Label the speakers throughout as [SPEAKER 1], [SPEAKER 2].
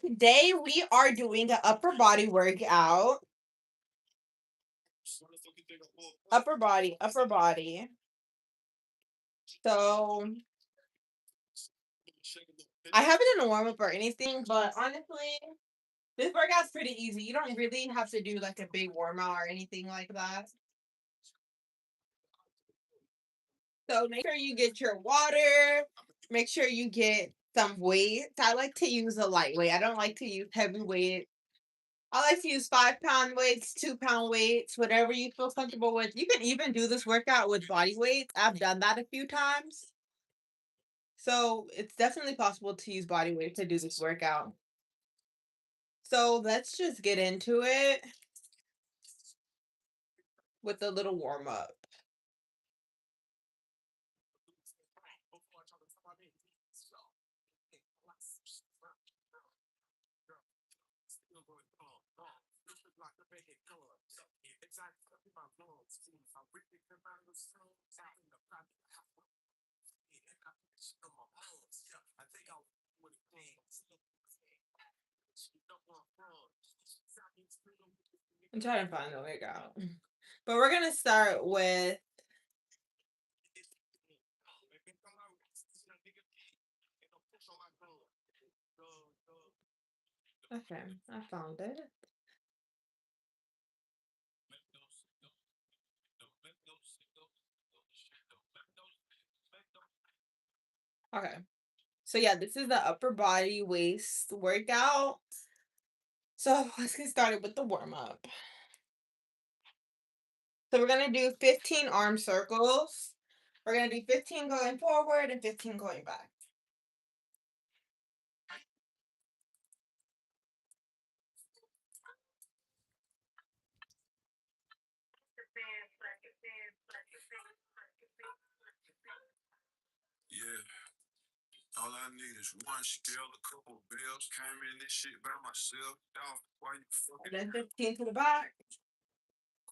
[SPEAKER 1] today we are doing an upper body workout. Upper body. So I haven't done a warm up or anything, but honestly, this workout's pretty easy. You don't really have to do like a big warm up or anything like that. So make sure you get your water. Make sure you get some weights. I like to use a lightweight. I don't like to use heavy weight. I like to use 5 pound weights, 2 pound weights, whatever you feel comfortable with. You can even do this workout with body weights. I've done that a few times. So it's definitely possible to use body weight to do this workout. So let's just get into it with a little warm up. I'm trying to find the workout. But we're gonna start with okay, I found it. Okay. So yeah, this is the upper body waist workout. So let's get started with the warm up. So we're gonna do 15 arm circles. We're gonna do 15 going forward and 15 going back.
[SPEAKER 2] Yeah, all I need is one scale, a couple bills. Came in this shit by myself. Dog, why you
[SPEAKER 1] And
[SPEAKER 2] fucking
[SPEAKER 1] then 15 to the back.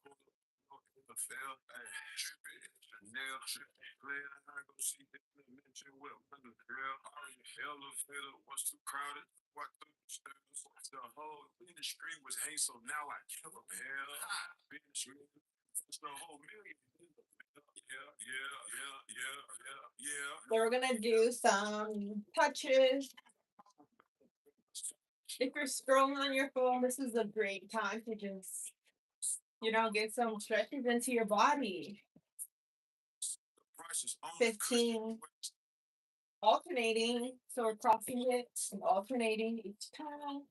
[SPEAKER 2] cool? The fail, hey, tripping, Chanel, tripping, player. I go see the mention with the girl. Already hella fiddle was too crowded. What through the stairs? The whole industry was hate, so now I kill them. Hell, bitch, it's the whole million. Yeah.
[SPEAKER 1] So we're gonna do some touches. If you're scrolling on your phone, this is a great time to just, get some stretches into your body. 15 alternating. So we're crossing it and alternating each time.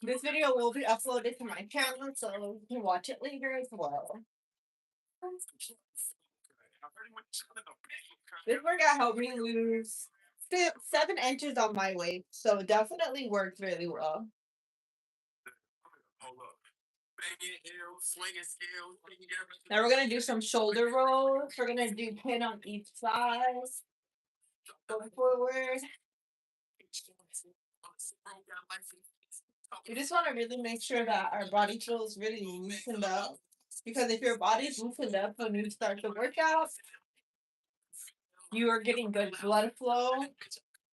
[SPEAKER 1] This video will be uploaded to my channel, so you can watch it later as well. This workout helped me lose 7 inches on my weight, so it definitely worked really well. Now we're gonna do some shoulder rolls. We're gonna do 10 on each side. Going forward. We just want to really make sure that our body feels really loosened up. Because if your body's loosened up when you start the workout, you are getting good blood flow,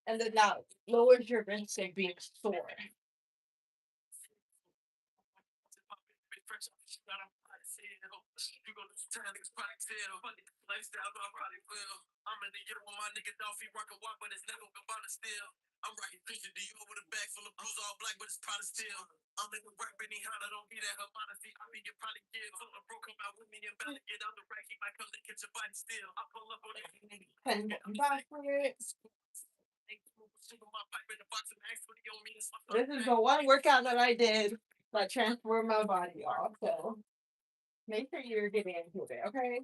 [SPEAKER 1] and then that lowers your risk of being sore. And backwards. This is the one workout that I did that transformed my body off. So make sure you're getting into it, okay?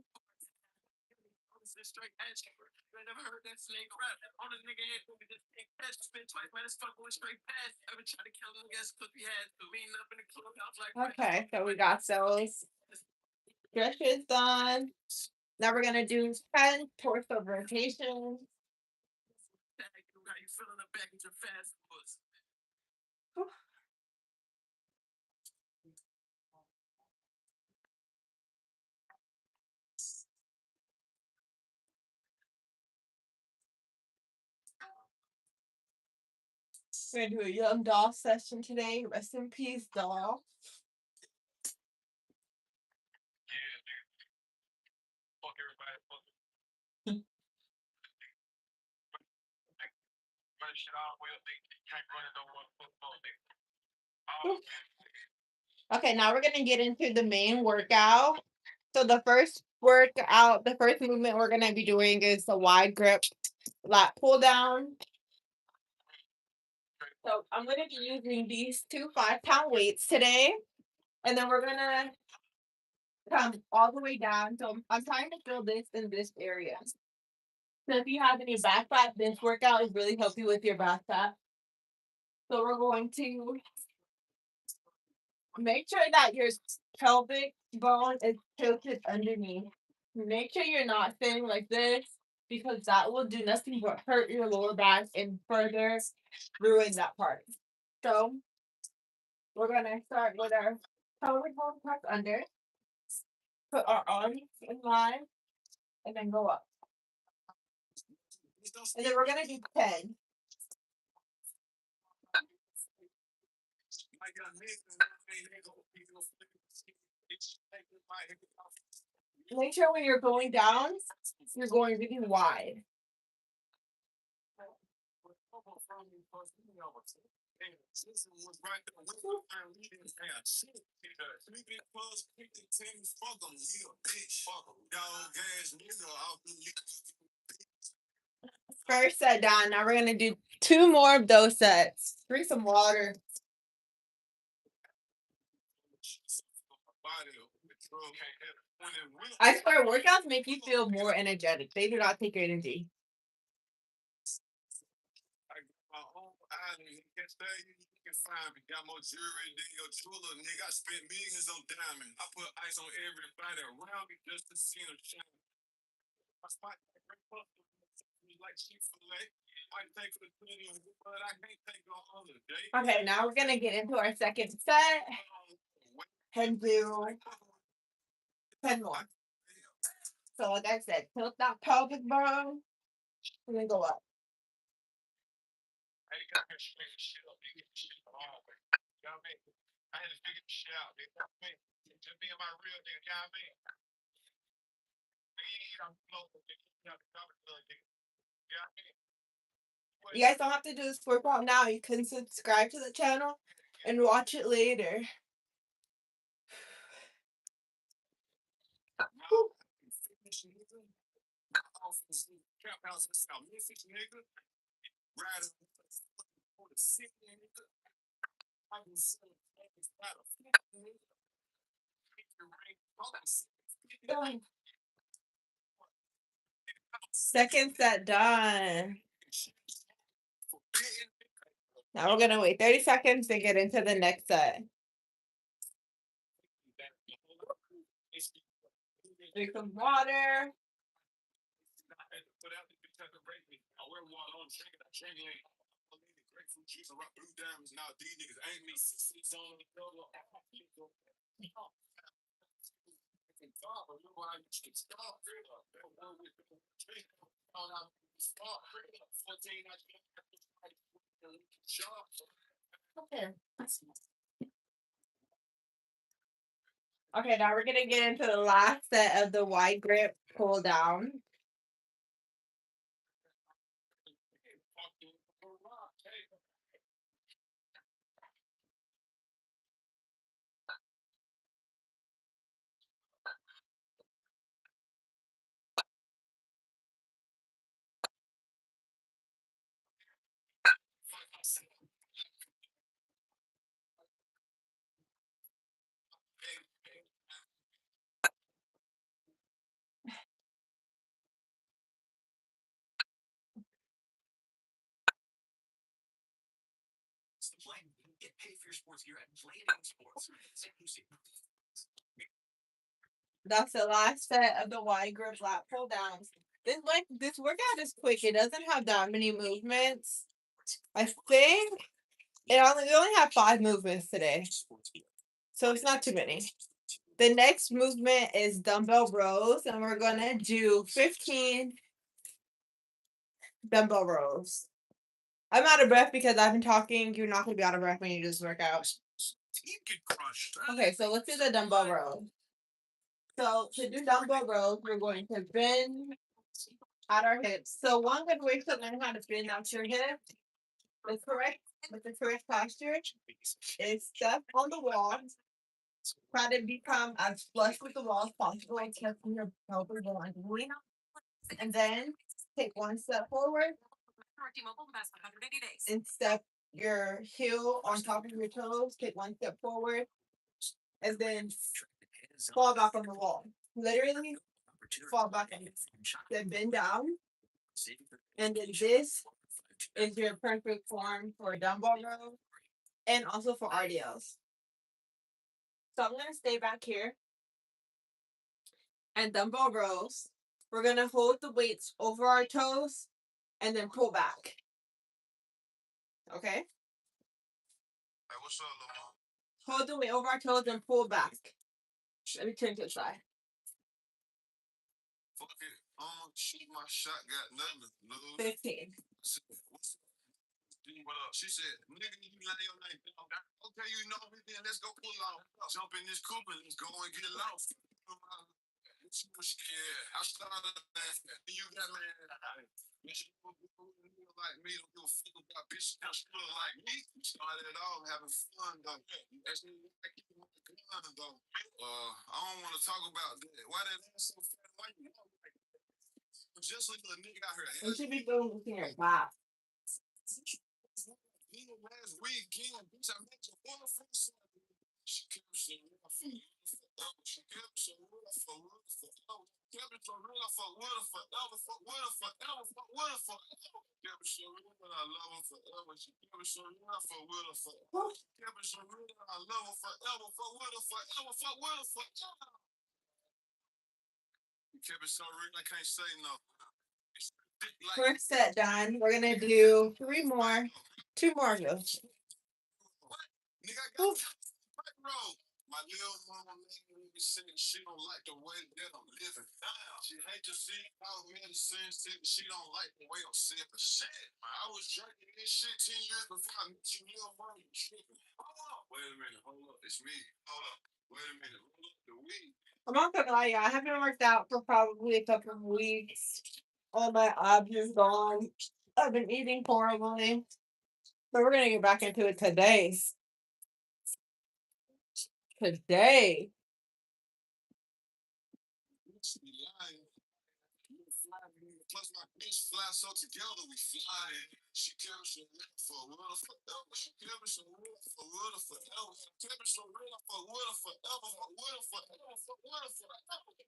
[SPEAKER 1] Okay, so we got those stretches done. Now we're gonna do 10 torso rotations. We're gonna do a young doll session today. Rest in peace, doll.
[SPEAKER 2] Yeah, nigga. Fuck everybody. Fuck run shit all the way up, nigga. You can't run it no more. Fuck no, nigga.
[SPEAKER 1] Okay, now we're gonna get into the main workout. So the first workout, the first movement we're gonna be doing is the wide grip lat pull down. So I'm gonna be using these two 5-pound weights today, and then we're gonna come all the way down. So I'm trying to fill this in this area. So if you have any back fat, this workout is really helping with your back fat. So we're going to make sure that your pelvic bone is tilted underneath. Make sure you're not sitting like this because that will do nothing but hurt your lower back and further ruin that part. So we're gonna start with our pelvic bone tucked under, put our arms in line, and then go up. And then we're gonna do 10. Make sure when you're going down, you're going really wide. First set done. Now we're gonna do 2 more of those sets. Drink some water. I swear workouts make you feel more energetic. They do not take your energy.
[SPEAKER 2] My own island, you can stay, you can find me. Got more jewelry than your jeweler, nigga. I spent millions on diamonds. I put ice on everybody around me just to see them shine. My spot like Chick-fil-A. Might take for the 20, but I can't take on other day.
[SPEAKER 1] Okay, now we're gonna get into our second set and do 10 more. So like I said, tilt that pelvic bone and then go up.
[SPEAKER 2] I ain't got to figure shit up. They get the shit the hard way. You know what I mean? I had to figure the shit out. You know what I mean? Just being my real nigga, you know what I mean? I'm close to you know the cover nigga. You know what I mean?
[SPEAKER 1] You guys don't have to do this workout now. You can subscribe to the channel and watch it later.
[SPEAKER 2] Trap house in South Memphis, nigga. Riding for the sick nigga. I can see it's not a fit, nigga.
[SPEAKER 1] Second set done. Now we're gonna wait 30 seconds to get into the next set. Drink some water. Okay, now we're gonna get into the last set of the wide grip pull down.
[SPEAKER 2] Get paid for your sports gear at Playdating Sports.
[SPEAKER 1] That's the last set of the wide grip lat pull downs. This workout is quick. It doesn't have that many movements. I think we only have 5 movements today. So it's not too many. The next movement is dumbbell rows, and we're gonna do 15 dumbbell rows. I'm out of breath because I've been talking. You're not gonna be out of breath when you just work out.
[SPEAKER 2] Teeth get crushed.
[SPEAKER 1] Okay, so let's do the dumbbell row. So to do dumbbell rows, we're going to bend at our hips. So one good way to learn how to bend out your hip with the correct posture is step on the wall. Try to become as flush with the wall as possible, keeping your elbow going. And then take one step forward and step your heel on top of your toes. Take one step forward and then fall back on the wall. Literally fall back on it. Then bend down. And then this is your perfect form for dumbbell row and also for RDLs. So I'm gonna stay back here and dumbbell rows. We're gonna hold the weights over our toes and then pull back. Okay?
[SPEAKER 2] Hey, what's up, Lamar?
[SPEAKER 1] Hold the weight over our toes and pull back. Let me turn to the side.
[SPEAKER 2] Fuck it. Shoot my shot, got nothing to lose.
[SPEAKER 1] 15.
[SPEAKER 2] What up? She said, nigga, you lay your name down. Okay, you know me, then let's go pull out. Jump in this coupe and let's go and get lost. Yeah, I started laughing. You got mad. Bitch, you like me, don't give a fuck about bitch that's still like me. Started it all having fun though. That's like you want the gun though. I don't want to talk about that. Why that ass so fat? Why you just like a nigga out here?
[SPEAKER 1] We should be doing this here. Wow.
[SPEAKER 2] Last weekend, bitch, I met your boyfriend. She kept so real forever. She kept so real forever. Kept it so real forever. Kept it so real and I love her forever. She kept it so real forever. Kept it so real and I love her forever. Kept it so real I can't say no.
[SPEAKER 1] First set done. We're gonna do 3 more. 2 more of those.
[SPEAKER 2] Nigga, I got road. My little mama made me say she don't like the way that I'm living. She hate to see how medicine said she don't like the way I'm sipping. Shit, I was drinking this shit 10 years before I met you, little mama. You tripping? Hold up. Wait a minute. Hold up. It's me. Hold up. Wait a minute. Hold up. The weed. I'm not gonna lie, I haven't worked out for probably a couple of weeks. All my abs is gone. I've been eating horribly. But we're gonna get back into it today. Today. Plus my bitch fly so together we fly. She kept so real for real forever. She kept so real for real forever. Kept so real for real forever.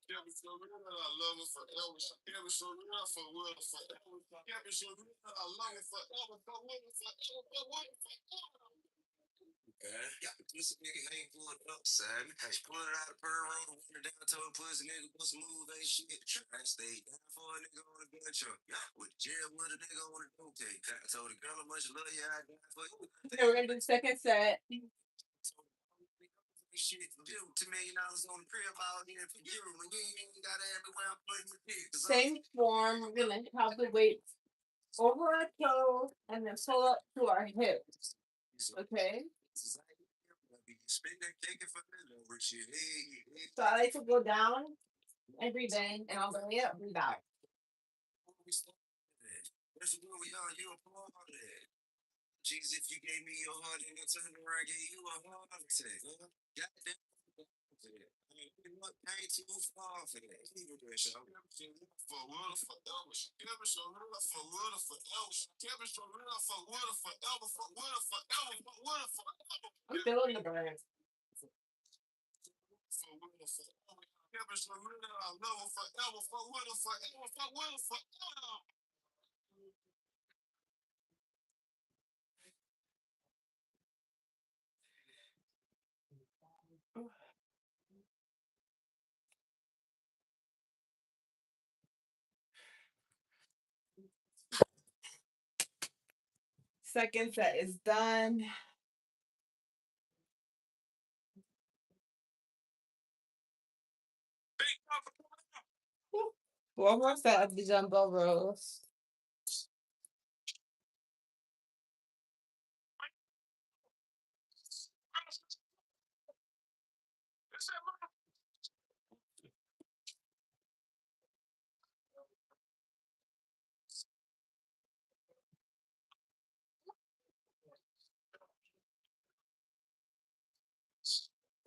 [SPEAKER 2] Kept so real that I love her forever. She kept so real for real forever. Kept so real that I love her forever. Yeah, this nigga ain't pulling up, son. She pulling it out of Pearl Road, went down, told pussy nigga, what's move, ain't shit. I stayed down for a nigga on a gun truck. With jail with a nigga on a dope take. I told the girl how much love you, I died for you. Okay, we're gonna do the second set. Shit, $2 million on the crib out here for you. When you ain't gotta have me where I'm putting the dick. Same form, we're gonna have the weights over our toes and then pull up to our hips. Okay. So I like to go down and breathe in, and I'll go up, breathe out. Jesus, if you gave me your heart and I turned around, gave you a heart attack. Goddamn. I ain't too far for that. For real, forever. Kept it so real for real forever. Kept it so real for real forever. I'm feeling the burn. Kept it so real that I love her forever. Second set is done. One more set of the jumbo rolls.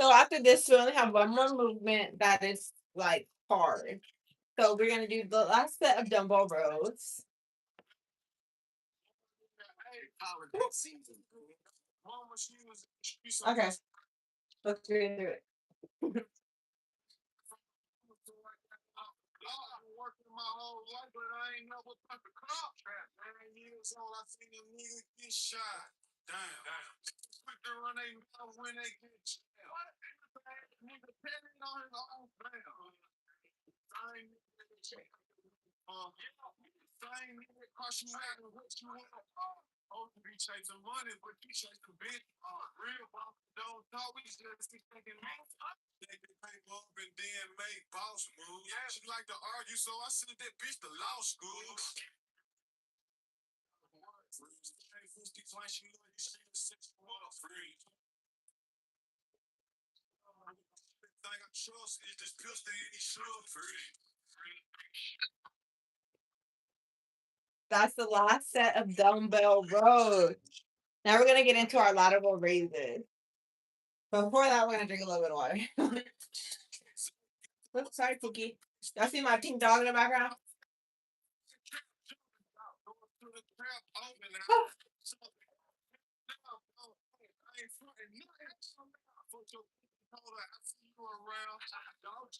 [SPEAKER 1] So after this, we only have one more movement that is like hard. So we're gonna do the last set of dumbbell rows. Okay, let's do it.
[SPEAKER 2] Working my whole life, but I ain't never put the clock trap. 9 years old, I seen them niggas get shot. Damn. Quick to run they mouth when they get shot. What? Nigga petting on his own damn. Same nigga, same nigga cost you out and what you want. Oh, you be chasing money, but you chasing bitch. Real boss don't talk, we just be thinking, man. They can paper up and then make boss moves. Yeah. She like to argue, so I sent that bitch to law school.
[SPEAKER 1] That's the last set of dumbbell rows. Now we're gonna get into our lateral raises. But before that, we're gonna drink a little bit of water. Oops, sorry, Cookie. Y'all see my pink dog in the background?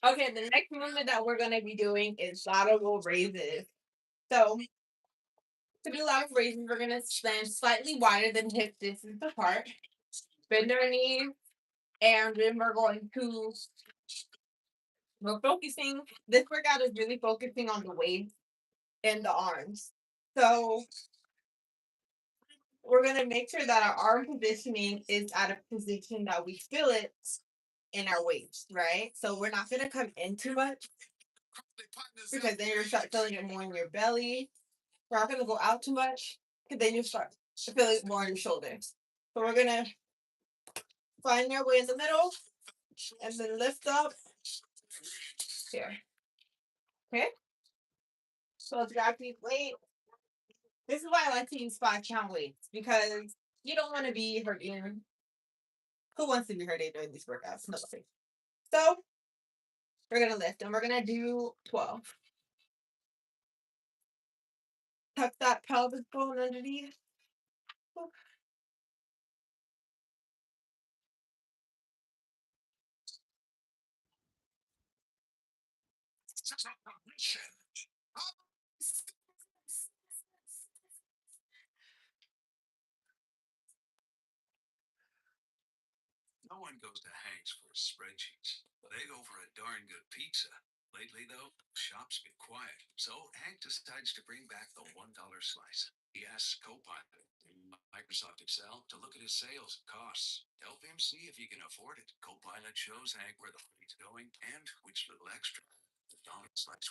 [SPEAKER 1] Okay, the next movement that we're gonna be doing is lateral raises. So to do lateral raises, we're gonna stand slightly wider than hip distance apart. Bend our knees, and then we're focusing. This workout is really focusing on the waist and the arms. So we're gonna make sure that our arm positioning is at a position that we feel it in our waist, right? So we're not gonna come in too much because then you're start feeling it more in your belly. We're not gonna go out too much because then you start to feel it more in your shoulders. So we're gonna find your way in the middle and then lift up here. Okay? So let's grab these weights. This is why I like to use 5 pound weights because you don't want to be hurting. Who wants to be hurting doing these workouts? Nobody. So we're gonna lift and we're gonna do 12. Tuck that pelvis bone underneath.
[SPEAKER 2] No one goes to Hank's for spreadsheets. They go for a darn good pizza. Lately, though, shops get quiet. So Hank decides to bring back the $1 slice. He asks Copilot in Microsoft Excel to look at his sales and costs. Help him see if he can afford it. Copilot shows Hank where the money's going and which little extra the dollar slice.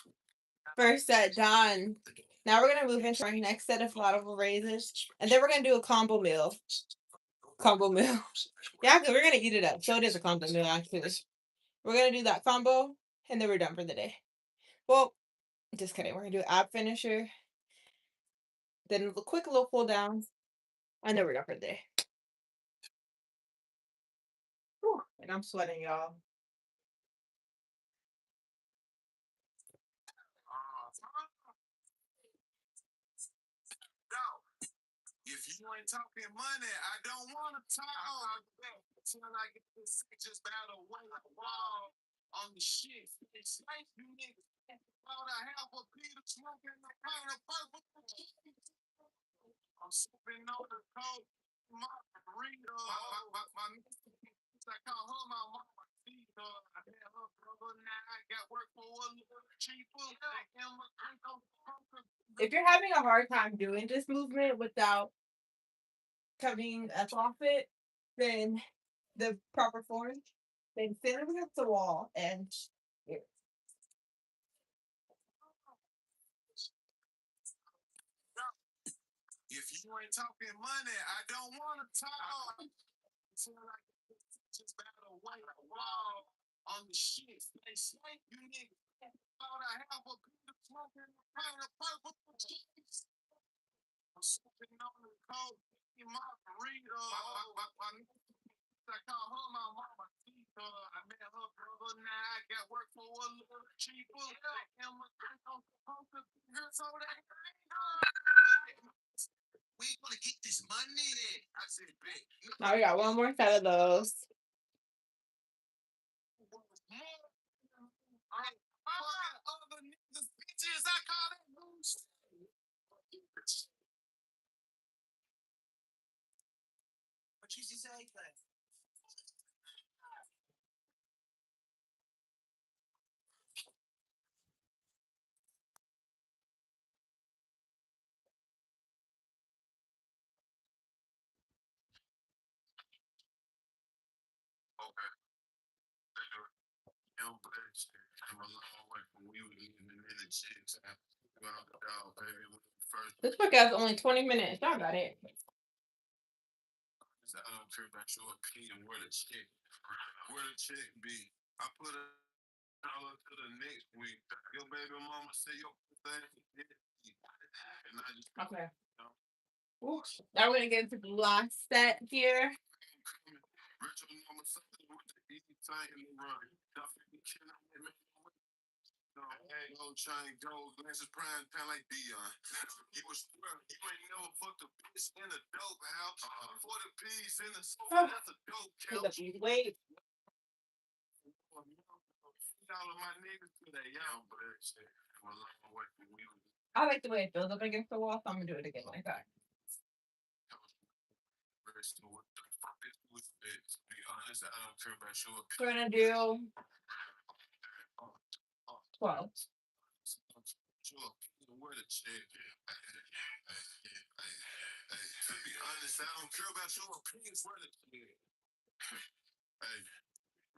[SPEAKER 1] First set done. Now we're gonna move into our next set of lateral raises, and then we're gonna do a combo meal. Combo meal. Yeah, because we're gonna eat it up. So it is a combo meal actually. We're gonna do that combo, and then we're done for the day. Well, just kidding. We're gonna do ab finisher, then a quick little cool down, and then we're done for the day. Whew, and I'm sweating, y'all.
[SPEAKER 2] If you ain't talking money, I don't want to talk. Until I get this just battle way the wall on the shit. It's like you niggas thought I have a Peter smoking the pound of purple. I'm sipping on the cold. My burrito. My I call her my mama. I had her brother, now I got work for a little cheaper.
[SPEAKER 1] If you're having a hard time doing this movement without coming up off it, then the proper form, then sit against the wall and
[SPEAKER 2] if you ain't talking money, I don't want to talk. Until I get this just battle white wall on the shit. They snake you niggas. Thought I have a good smoking the pound of purple. I'm sipping on the cold. My burrito. I call her my mama. I met her brother. Now I got work for a little cheaper. I'm a so that we gonna get this money. I said, "Bet."
[SPEAKER 1] Now we got one more set of those.
[SPEAKER 2] Other niggas bitches, I call that loose. What you say? Okay. Young blessed. I'm a long way from we were eating the minute chicks. Out the dog, baby. When we first
[SPEAKER 1] This workout's only 20 minutes. Y'all got it.
[SPEAKER 2] I don't care about your opinion. Where the check? Where the check be? I put a dollar to the next week. Your baby mama say your thing. And I just
[SPEAKER 1] Okay. Now we're gonna get into the last set here.
[SPEAKER 2] Richard mama something with the easy time in the run. Duffy cannot make hey, old chain gold, glasses prime time like Dion. You was you ain't never fucked a bitch in a dope house. 40 P's in the sofa, that's a dope couch.
[SPEAKER 1] Wait.
[SPEAKER 2] All of my niggas to that young but shit. I'm a long way from we was
[SPEAKER 1] I like the way it feels up against the wall, so I'm gonna do it again like that.
[SPEAKER 2] rest of what the fuck is with it. To be honest, I don't care about your
[SPEAKER 1] We're gonna do 12.
[SPEAKER 2] Sure, where the check? To be honest, I don't care about your opinions. Where the check? Hey,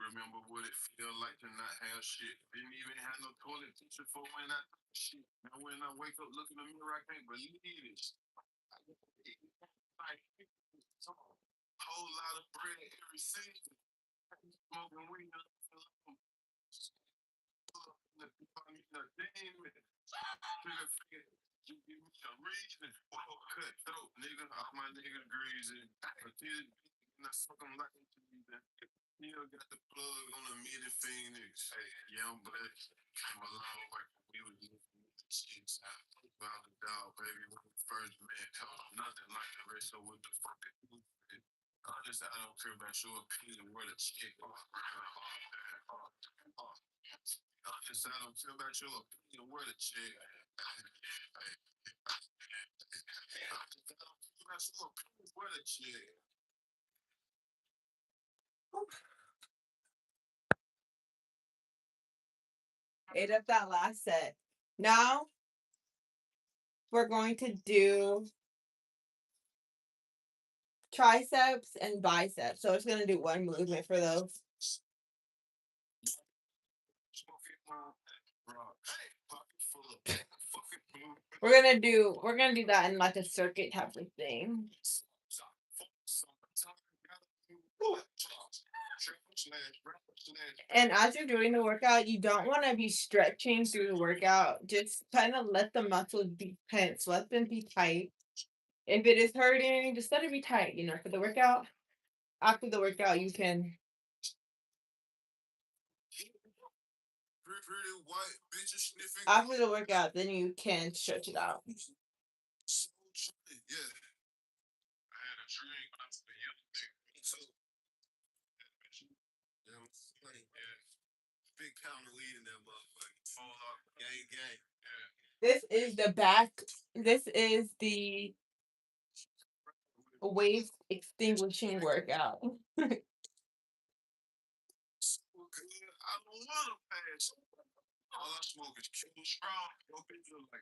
[SPEAKER 2] remember what it feel like to not have shit? Didn't even have no toilet tissue for when I shit. Now when I wake up, look in the mirror, I can't believe it. Like whole lot of bread every season. Smoking weed. You give me a reason. Cut throat, nigga. All my nigga greasy. And I suck them like Still got the plug on the mid of Phoenix. Hey, young black. Came a long way from we was living with the chicks. About the dog, baby, when we first met. Nothing like the rest of what the fuck it was. Honestly, I don't care about your opinion. Where the chick. Honestly, I don't care about your opinion. Where the chick. Where the chick.
[SPEAKER 1] Ate up that last set. Now we're going to do triceps and biceps. So it's gonna do one movement for those. We're gonna do that in like a circuit type of thing. And as you're doing the workout, you don't want to be stretching through the workout. Just kind of let the muscles be tense. Let them be tight. If it is hurting, just let it be tight. For the workout. After the workout, you can. After the workout, then you can stretch it out.
[SPEAKER 2] Yeah. I had a dream when I was a young nigga. So, big pound of weed in that motherfucker. Fall off. Gang, gang.
[SPEAKER 1] This is the back. This is the waist extinguishing workout.
[SPEAKER 2] I don't want to pass. All I smoke is Kill Strong. Your bitch look like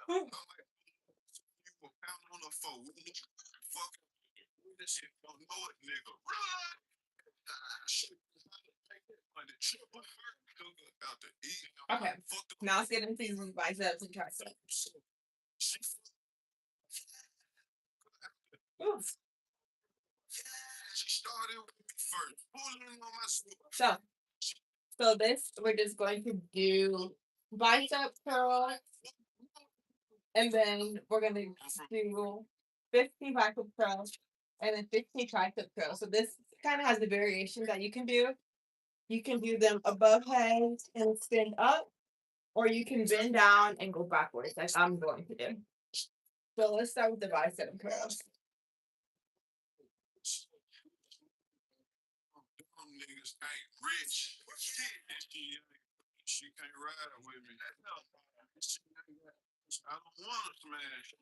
[SPEAKER 2] I'm like, you a pound on the phone. Fuck this shit. Don't know it, nigga.
[SPEAKER 1] Okay. Now let's get into these biceps and triceps. Ooh. So this we're just going to do bicep curl, and then we're gonna do 50 bicep curls and then 50 tricep curls. So this kind of has the variations that you can do. You can do them above head and stand up, or you can bend down and go backwards, like I'm going to do. So let's start with the bicep curls.
[SPEAKER 2] Them niggas ain't rich. She can't ride with me. I don't wanna smash.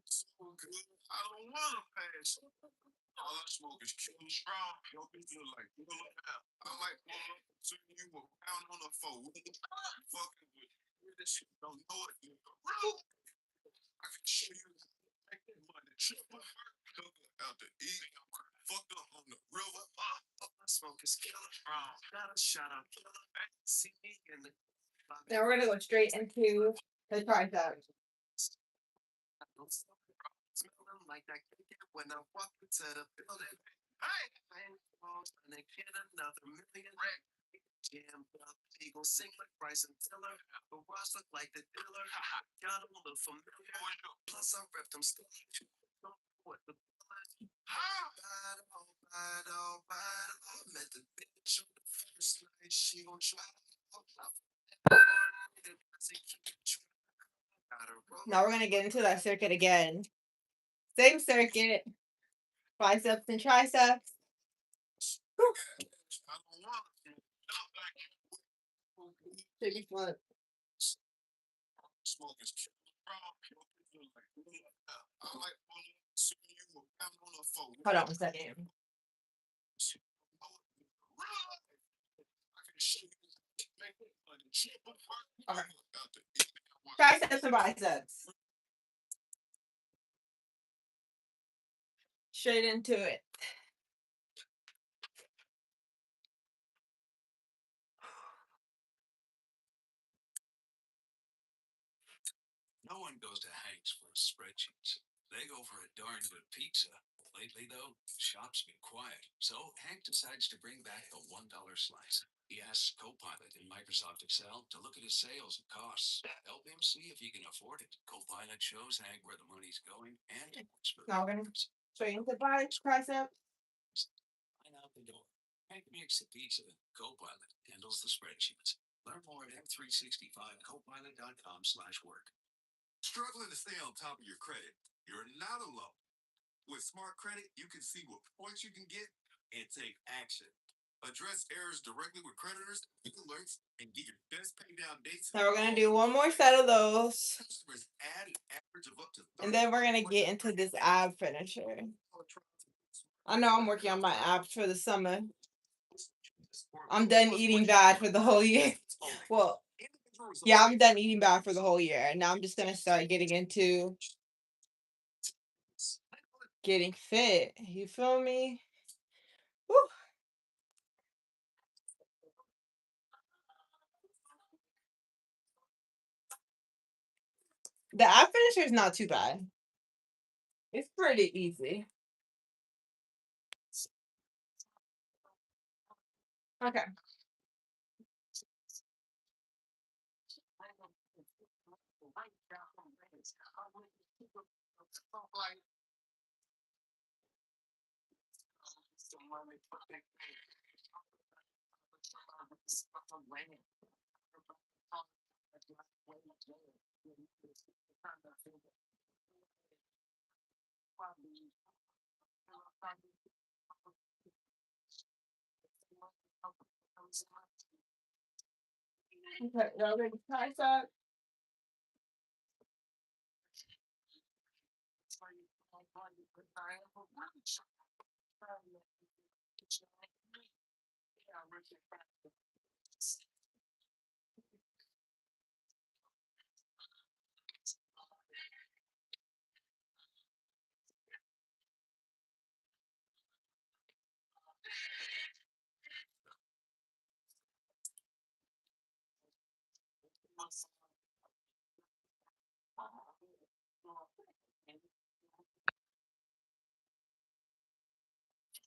[SPEAKER 2] So good. I don't wanna pass. All I smoke is Killer Strong. Yo, bitch look like Killer Now. I might pull up to you around on the phone. Fucking with you. This shit don't know it. I can show you make that money triple. Out to eat. Fucked up on the river. I smoke is Killer Strong. Gotta shout out Killer. See me in the.
[SPEAKER 1] Now we're gonna go straight into the triceps.
[SPEAKER 2] Smelling like that cake when I walk into the building. Hey, man, and they get another million. Jammed up, he gon' sing like Bryson Tiller. The watch look like the dealer. Y'all don't look familiar. Plus, I rep them still. What the met the bitch on the first night. She gon' try.
[SPEAKER 1] Now we're gonna get into that circuit again. Same circuit, biceps and triceps. Shake your foot. Hold on 1 second. Okay. Triceps and biceps. Straight into it.
[SPEAKER 2] No one goes to Hank's for spreadsheets. They go for a darn good pizza. Lately, though, shop's been quiet, so Hank decides to bring back the $1 slice. He asks Copilot in Microsoft Excel to look at his sales and costs. Help him see if he can afford it. Copilot shows Hank where the money's going and works for
[SPEAKER 1] Now we're gonna straight into tricep.
[SPEAKER 2] Line out the door. Hank makes the pizza. Copilot handles the spreadsheets. Learn more at m365copilot.com/work. Struggling to stay on top of your credit? You're not alone. With Smart Credit, you can see what points you can get and take action. Address errors directly with creditors, get alerts, and get your best pay down dates.
[SPEAKER 1] Now we're gonna do one more set of those.
[SPEAKER 2] Customers add an average of up to
[SPEAKER 1] And then we're gonna get into this ab finisher. I know I'm working on my abs for the summer. I'm done eating bad for the whole year. Well, yeah, I'm done eating bad for the whole year. And now I'm just gonna start getting into getting fit. You feel me? Woo. The ab finisher is not too bad. It's pretty easy. Okay. Okay, now we're gonna tricep.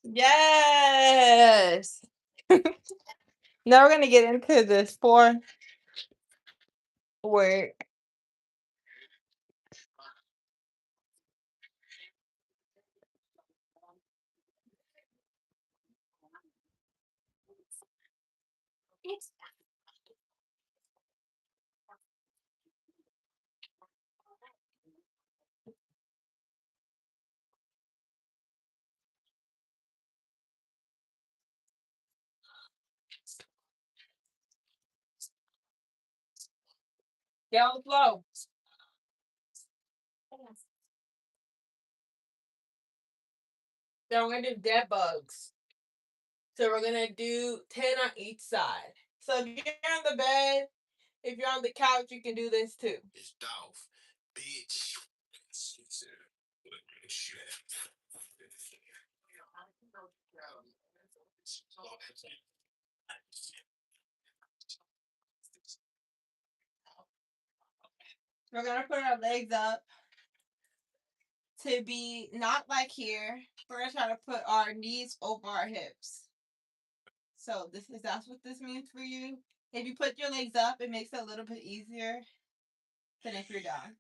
[SPEAKER 1] Yes. Now we're gonna get into this fourth work. Get on the flow. Then we're gonna do dead bugs. So we're gonna do 10 on each side. So if you're on the bed, if you're on the couch, you can do this too.
[SPEAKER 2] It's Dolph, bitch.
[SPEAKER 1] We're gonna put our legs up to be not like here. We're gonna try to put our knees over our hips. So that's what this means for you. If you put your legs up, it makes it a little bit easier than if you're down.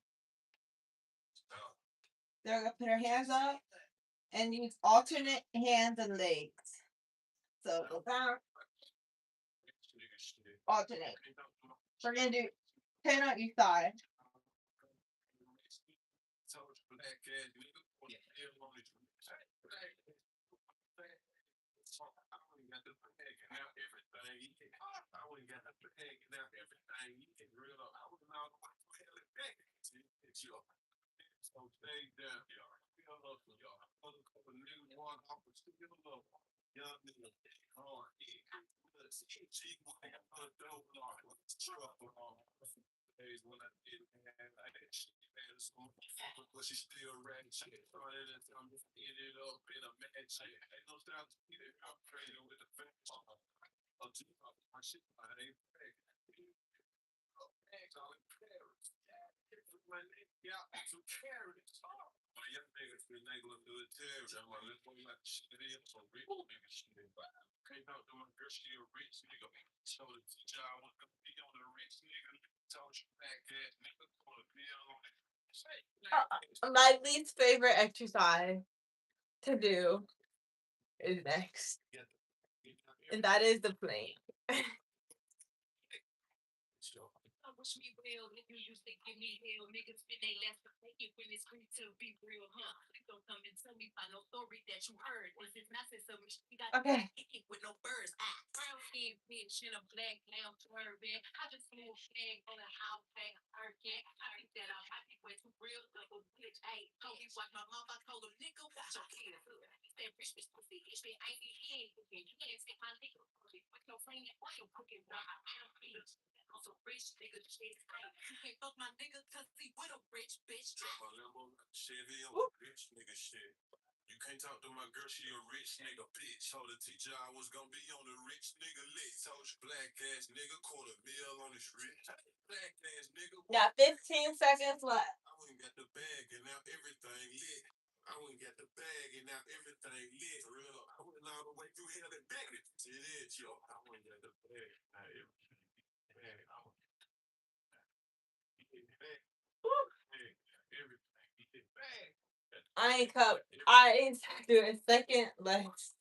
[SPEAKER 1] Then we're gonna put our hands up and use alternate hands and legs. So go down, alternate. We're gonna do 10 on each side.
[SPEAKER 2] But she still ratchet. Ended up in a match. Ain't no doubt to get it. I'm trading with the facts. My shit, I ain't back. All in Paris. My nigga got some carrots. My young niggas been nigga do it too. I'm like, let's like shit in some rich nigga shit. Came out doing girl, she a rich nigga. So the teacher, I was gonna be on the rich nigga. Told you back that nigga put a bill on it.
[SPEAKER 1] My least favorite exercise to do is next. And that is the plank. Wish me well, if you used to give me hell, niggas spend they last to take it when it's free to be real, huh? Please don't come and tell me by no story that you heard. This is not so much we got okay. With no birds. Brown skin bitch in a black lamb turban. I just feel shag on a house back Arkin. I think that I'm happy with two real double bitch. Hey, told me what my mama told a nigga, watch your kids. He said, rich bitch pussy, bitch, I ain't here. You can't take my nigga with no friend. Why you cooking? Also rich nigga shit. You can't fuck my nigga cause he with a rich bitch.
[SPEAKER 2] Drop a Lambo, Chevy on rich nigga shit. You can't talk to my girl, she a rich nigga bitch. Told the teacher I was gonna be on the rich nigga list. Told you black ass nigga, $250,000 on this rich. Black ass nigga.
[SPEAKER 1] Got 15 seconds left.
[SPEAKER 2] I went got the bag and now everything lit. I went got the bag and now everything lit. Real, I went all the way through hell and back it. It is, yo. I went got the bag. Now everything.
[SPEAKER 1] I ain't cut. I ain't do a second less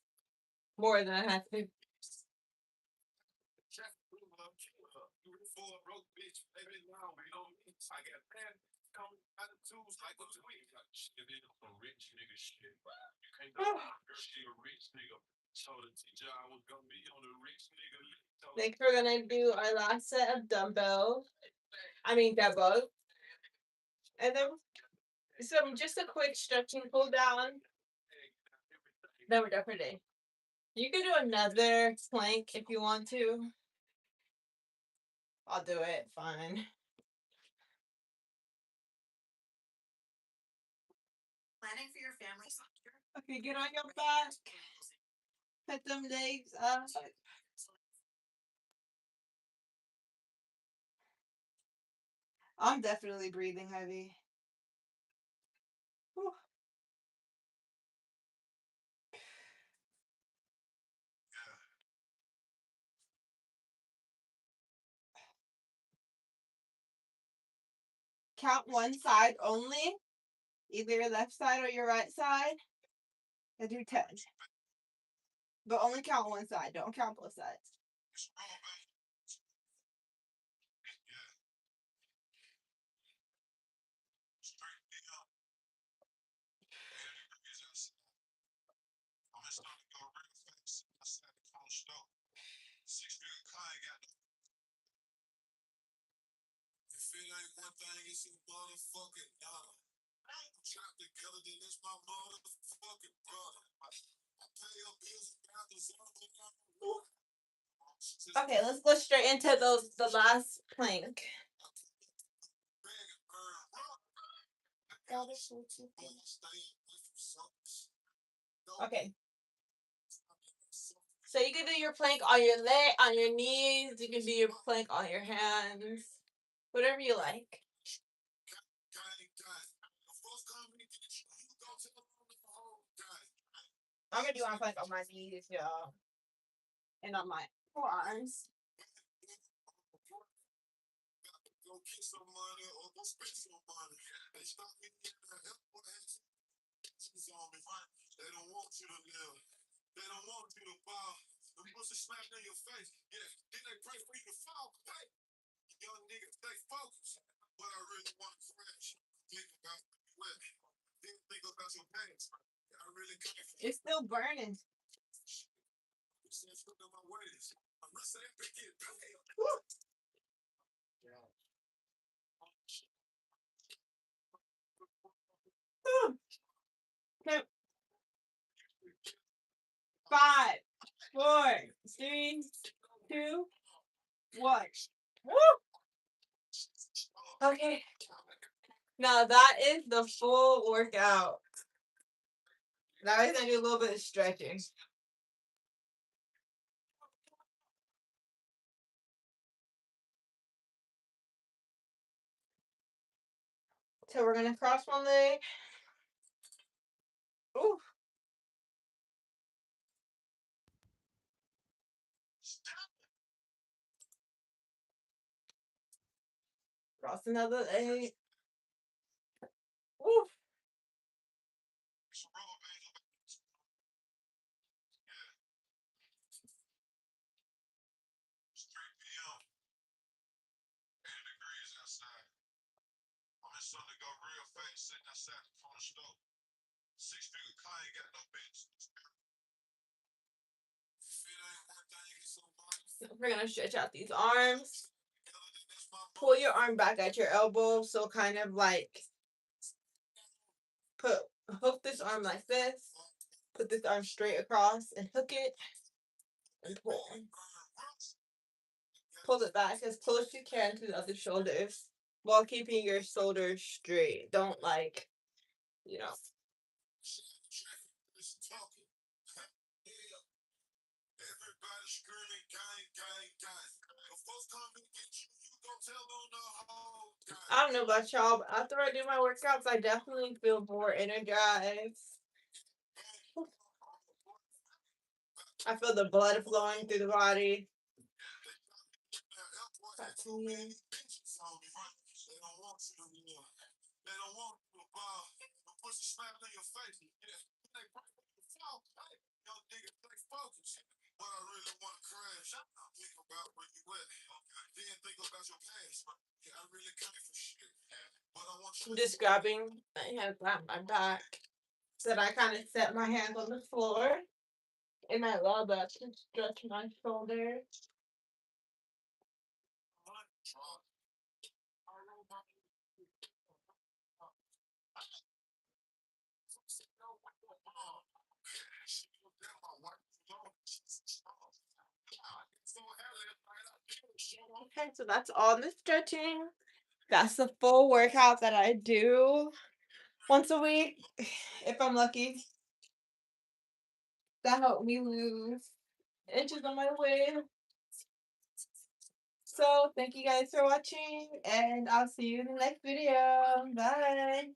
[SPEAKER 1] more than I have to. Next, we're gonna do our last set of dumbbells. Dead bug. And then just a quick stretching pull down. Then we're done for day. You can do another plank if you want to. I'll do it. Fine. Planning for your family. Okay, get on your back. Put them legs up. I'm definitely breathing heavy. Whew. Count one side only, either your left side or your right side, and do 10. But only count one side, don't count both sides.
[SPEAKER 2] If it ain't one thing, it's a motherfucking dollar. Trapped together, then it's my motherfucking brother. I pay your bills without the
[SPEAKER 1] Okay, let's go straight into the last plank. Okay. So you can do your plank on your leg, on your knees. You can do your plank on your hands, whatever you like. I'm gonna do my plank on my knees, y'all, and on my forearms.
[SPEAKER 2] Go get some money or go spend some money. They stop me in the help on me. They don't want you to live. They don't want you to bow. The pussy smacked in your face. Yeah, then they pray for you to fall. Hey, young nigga, stay focused. But I really want to crash. Think about what? Then think about your past. I really can't.
[SPEAKER 1] It's still burning.
[SPEAKER 2] My ways. Unless I ever get paid.
[SPEAKER 1] Okay. 5, 4, 3, 2, 1. Woo! Okay. Now that is the full workout. Now we're gonna do a little bit of stretching. So we're gonna cross one leg. Ooh. Cross another leg. Ooh.
[SPEAKER 2] Something to go real fast, sitting outside the front store. 6-figure car ain't got no bitch.
[SPEAKER 1] We're gonna stretch out these arms. Pull your arm back at your elbow, so kind of like hook this arm like this. Put this arm straight across and hook it and pull. Pull it back as close as you can to the other shoulders while keeping your shoulders straight. Don't like, you know.
[SPEAKER 2] Everybody screaming, gang, gang, gang. The folks come and get you, you gon' tell them the whole gang.
[SPEAKER 1] I don't know about y'all, but after I do my workouts, I definitely feel more energized. I feel the blood flowing through the body. That's weird.
[SPEAKER 2] They don't want you to live. They don't want you to bow. The pussy slapped in your face. Yeah, they break you fall. Hey, young nigga, stay focused. But I really want to crash. Think about where you at. Then think about your past. Yeah, I really can't for shit. But I want you
[SPEAKER 1] I'm just grabbing my hands behind my back so that I kind of set my hands on the floor. And I love that to stretch my shoulders. Okay, so that's all the stretching. That's the full workout that I do once a week, if I'm lucky. That helped me lose inches on my way. So thank you guys for watching, and I'll see you in the next video. Bye.